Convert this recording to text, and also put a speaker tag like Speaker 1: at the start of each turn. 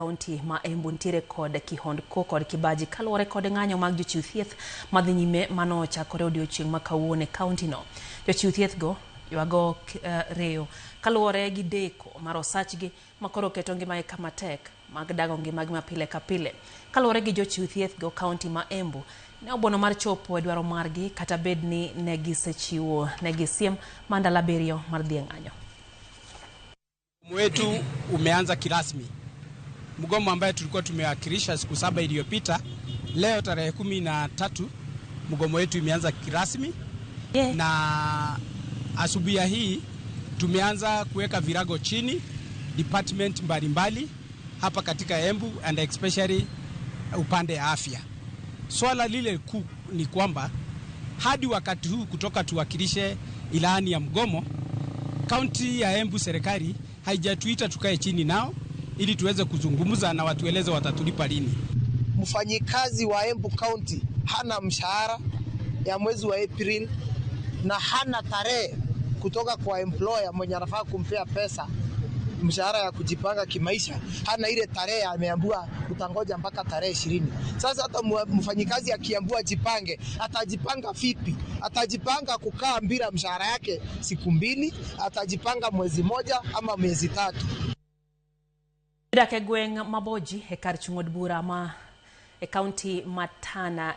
Speaker 1: County ma Embu ntiere kod kihondko kod kibaji kaluwore kod ng'anyo mag jochiw thieth madhi nyime mano chakore odiochieng' ma kawuono e kaunti no. Jochiw thieth go ywago reyo kaluwore gi deko mar osachgi makoro keto ngimagi kama tek mag dago ngimagi ma pile ka pile. Kaluwore gi jochiw thieth go, kaunti ma Embu ne obono mar chopo e dwaro margi kata bed ni negisechiwo negisiem mandala abiriyo mar dhi ng'anyo.
Speaker 2: Mgomo wetu umeanza kirasmi. Mgomo ambaye tulikuwa tumewakilisha siku 7 iliyopita, leo tarehe 13 mgomo wetu imeanza kirasmi. Na asubuhi hii tumeanza kuweka virago chini department mbalimbali hapa katika Embu and especially upande ya afya. Swala lile kuu ni kwamba hadi wakati huu kutoka tuwakilishe ilani ya mgomo, kaunti ya Embu serikali haijatuita tukae chini nao ili tuweze kuzungumza na watueleze watatulipa lini.
Speaker 3: Mfanyikazi wa Embu County hana mshahara ya mwezi wa April na hana tarehe kutoka kwa employer mwenye anafaa kumpea pesa mshahara ya kujipanga kimaisha. Hana ile tarehe, ameambiwa utangoja mpaka tarehe 20. Sasa hata mfanyikazi akiambiwa jipange, atajipanga vipi? Atajipanga kukaa bila mshahara yake siku 2, atajipanga mwezi 1 ama miezi 3.
Speaker 1: Dake gweng' Maboji e kar chung'od bura ma e kaunti ma Tana